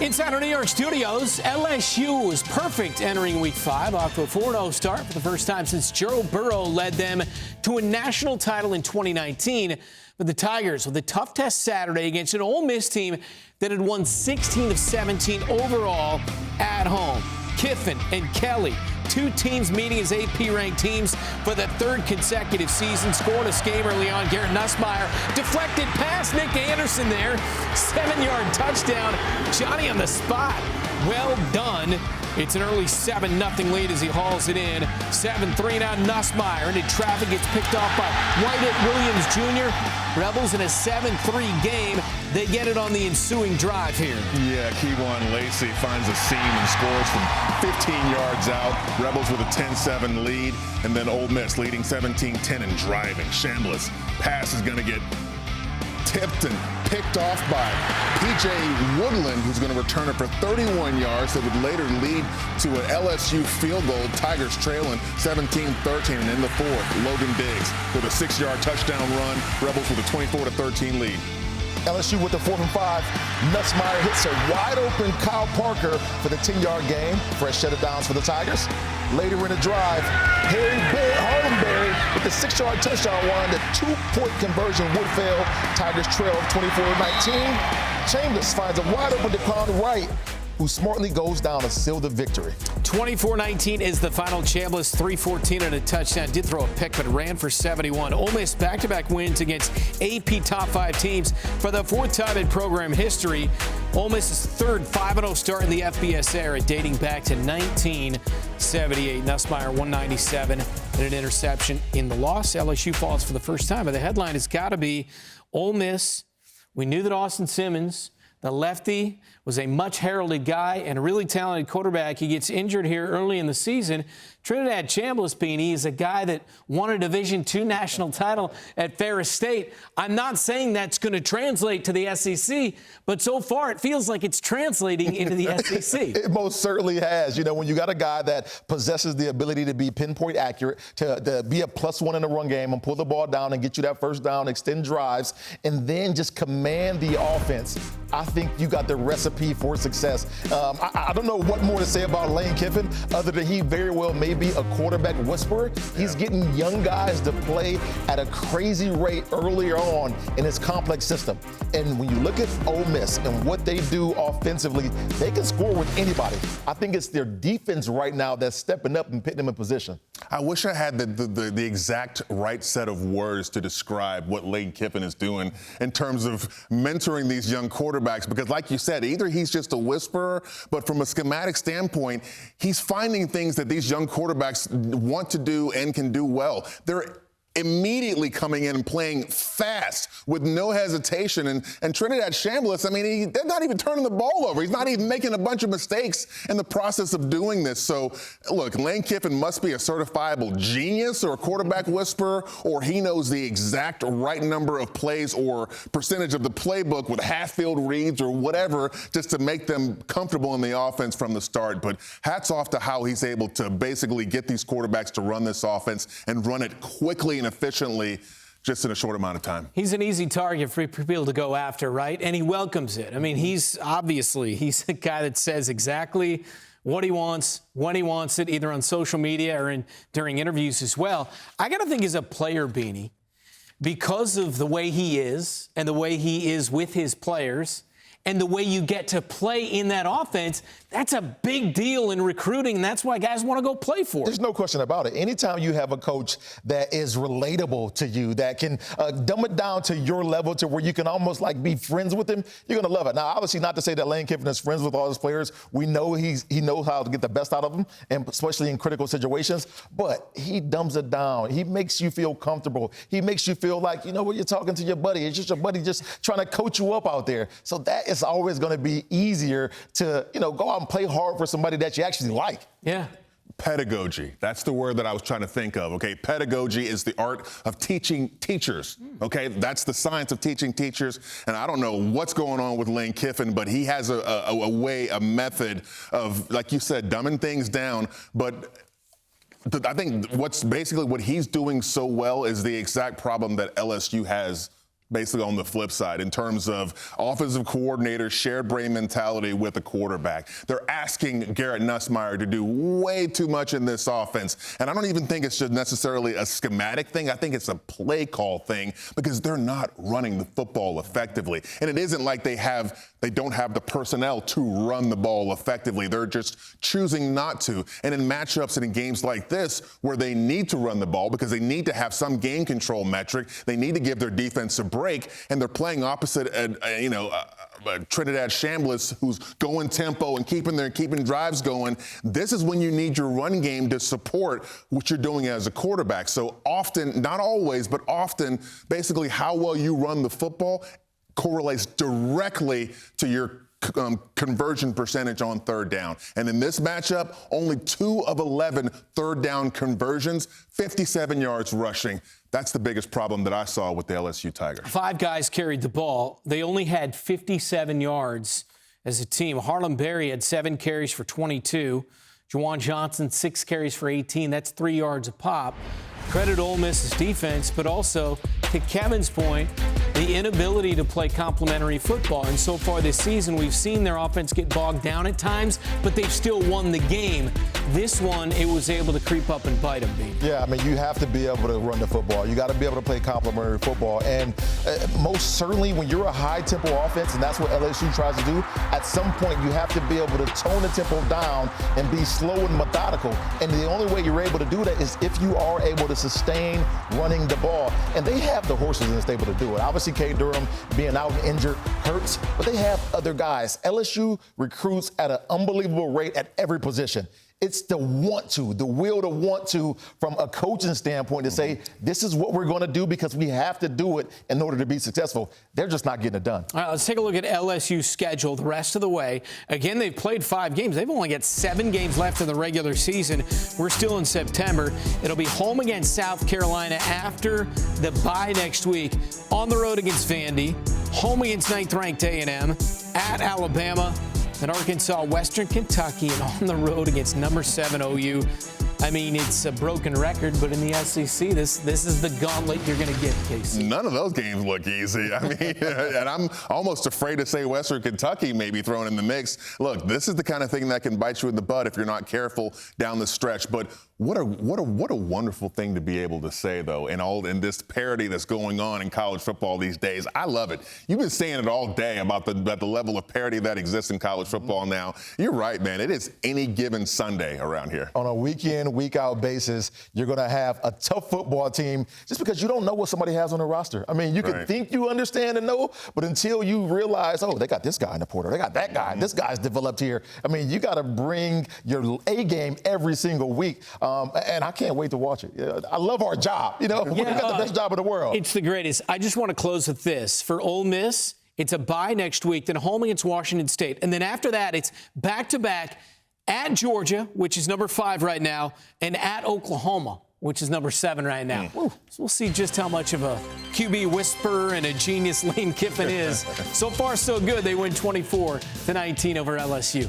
Inside our New York studios, LSU was perfect entering Week 5 off to a 4-0 start for the first time since Joe Burrow led them to a national title in 2019. But the Tigers with a tough test Saturday against an Ole Miss team that had won 16 of 17 overall at home. Kiffin and Kelly, two teams meeting as AP-ranked teams for the third consecutive season, scored a game early on. Garrett Nussmeier deflected past Nick Anderson there. 7-yard touchdown. Johnny on the spot. Well done. It's an early 7-0 lead as he hauls it in. 7-3 now Nussmeier. Into traffic, gets picked off by Wyatt Williams Jr. Rebels in a 7-3 game. They get it on the ensuing drive here. Yeah, Keywan Lacey finds a seam and scores from 15 yards out. Rebels with a 10-7 lead. And then Ole Miss leading 17-10 and driving. Chambliss pass is going to get tipped and picked off by P.J. Woodland, who's going to return it for 31 yards that would later lead to an LSU field goal. Tigers trailing 17-13, and in the fourth, Logan Diggs with a 6-yard touchdown run. Rebels with a 24-13 lead. LSU with the 4th and 5. Nussmeier hits a wide-open Kyle Parker for the 10-yard gain. Fresh set of downs for the Tigers. Later in the drive, Hardenberry with the 6-yard touchdown run. The 2-point conversion would fail. Tigers trail 24-19. Chambliss finds a wide-open DeQuan Wright, who smartly goes down to seal the victory. 24-19 is the final. Chambliss 314 and a touchdown. Did throw a pick, but ran for 71. Ole Miss back-to-back wins against AP top 5 teams for the 4th time in program history. Ole Miss's third 5-0 start in the FBS era, dating back to 1978. Nussmeier 197 and an interception in the loss. LSU falls for the first time, but the headline has got to be Ole Miss. We knew that Austin Simmons, the lefty, was a much heralded guy and a really talented quarterback. He gets injured here early in the season. Trinidad Chambliss, Beanie, is a guy that won a Division II national title at Ferris State. I'm not saying that's going to translate to the SEC, but so far it feels like it's translating into the SEC. It most certainly has. You know, when you got a guy that possesses the ability to be pinpoint accurate, to be a +1 in the run game and pull the ball down and get you that first down, extend drives, and then just command the offense, I think you got the recipe for success. I don't know what more to say about Lane Kiffin other than he very well may be a quarterback whisperer. He's getting young guys to play at a crazy rate earlier on in his complex system. And when you look at Ole Miss and what they do offensively, they can score with anybody. I think it's their defense right now that's stepping up and putting them in position. I wish I had the exact right set of words to describe what Lane Kiffin is doing in terms of mentoring these young quarterbacks, because like you said, either he's just a whisperer, but from a schematic standpoint, he's finding things that these young quarterbacks want to do and can do well. They're immediately coming in and playing fast with no hesitation. And Trinidad Chambliss, I mean, they're not even turning the ball over. He's not even making a bunch of mistakes in the process of doing this. So, look, Lane Kiffin must be a certifiable genius or a quarterback whisperer, or he knows the exact right number of plays or percentage of the playbook with half-field reads or whatever just to make them comfortable in the offense from the start. But hats off to how he's able to basically get these quarterbacks to run this offense and run it quickly and efficiently just in a short amount of time. He's an easy target for people to go after, right? And he welcomes it. I mean, he's a guy that says exactly what he wants, when he wants it, either on social media or during interviews as well. I got to think as a player, Beanie, because of the way he is and the way he is with his players and the way you get to play in that offense, that's a big deal in recruiting, and that's why guys want to go play for it. There's no question about it. Anytime you have a coach that is relatable to you, that can dumb it down to your level to where you can almost like be friends with him, you're going to love it. Now, obviously not to say that Lane Kiffin is friends with all his players. We know he knows how to get the best out of them, and especially in critical situations, but he dumbs it down. He makes you feel comfortable. He makes you feel like, you know what, you're talking to your buddy. It's just your buddy just trying to coach you up out there. So that is always going to be easier to, go out and play hard for somebody that you actually like. Yeah. Pedagogy. That's the word that I was trying to think of, okay? Pedagogy is the art of teaching teachers, okay? That's the science of teaching teachers. And I don't know what's going on with Lane Kiffin, but he has a method of, like you said, dumbing things down. But I think what he's doing so well is the exact problem that LSU has basically on the flip side in terms of offensive coordinator, shared brain mentality with a quarterback. They're asking Garrett Nussmeier to do way too much in this offense. And I don't even think it's just necessarily a schematic thing. I think it's a play call thing because they're not running the football effectively. And it isn't like they don't have the personnel to run the ball effectively. They're just choosing not to. And in matchups and in games like this where they need to run the ball because they need to have some game control metric, they need to give their defense a break, and they're playing opposite, Trinidad Chambliss, who's going tempo and keeping drives going. This is when you need your run game to support what you're doing as a quarterback. So often, not always, but often, basically how well you run the football correlates directly to your conversion percentage on third down. And in this matchup, only 2 of 11 third down conversions, 57 yards rushing. That's the biggest problem that I saw with the LSU Tigers. 5 guys carried the ball. They only had 57 yards as a team. Harlem Berry had 7 carries for 22. Juwan Johnson, 6 carries for 18. That's 3 yards a pop. Credit Ole Miss's defense, but also, to Kevin's point, the inability to play complementary football. And so far this season, we've seen their offense get bogged down at times, but they've still won the game. This one, it was able to creep up and bite them, Bean. Yeah, I mean, you have to be able to run the football. You got to be able to play complementary football. And most certainly, when you're a high-tempo offense, and that's what LSU tries to do, at some point, you have to be able to tone the tempo down and be slow and methodical. And the only way you're able to do that is if you are able to sustain running the ball. And they have the horses in the stable to do it. Obviously, K. Durham being out and injured hurts, but they have other guys. LSU recruits at an unbelievable rate at every position. It's the want to, the will to want to from a coaching standpoint to say, this is what we're going to do because we have to do it in order to be successful. They're just not getting it done. All right, let's take a look at LSU's schedule the rest of the way. Again, they've played 5 games. They've only got 7 games left in the regular season. We're still in September. It'll be home against South Carolina after the bye next week, on the road against Vandy, home against 9th-ranked A&M, at Alabama, at Arkansas, Western Kentucky, and on the road against number 7 OU. I mean, it's a broken record, but in the SEC, this is the gauntlet you're going to get, Casey. None of those games look easy. I mean, and I'm almost afraid to say Western Kentucky may be thrown in the mix. Look, this is the kind of thing that can bite you in the butt if you're not careful down the stretch. But what a wonderful thing to be able to say, though, in this parity that's going on in college football these days. I love it. You've been saying it all day about the level of parity that exists in college football now. You're right, man. It is any given Sunday around here. On a week-in, week-out basis, you're going to have a tough football team just because you don't know what somebody has on their roster. I mean, you can think you understand and know, but until you realize, oh, they got this guy in the portal, they got that guy, this guy's developed here. I mean, you got to bring your A game every single week, and I can't wait to watch it. I love our job. We got the best job in the world. It's the greatest. I just want to close with this. For Ole Miss, it's a bye next week, then home against Washington State, and then after that, it's back-to-back at Georgia, which is number 5 right now, and at Oklahoma, which is number 7 right now. So we'll see just how much of a QB whisperer and a genius Lane Kiffin is. So far, so good. They win 24-19 over LSU.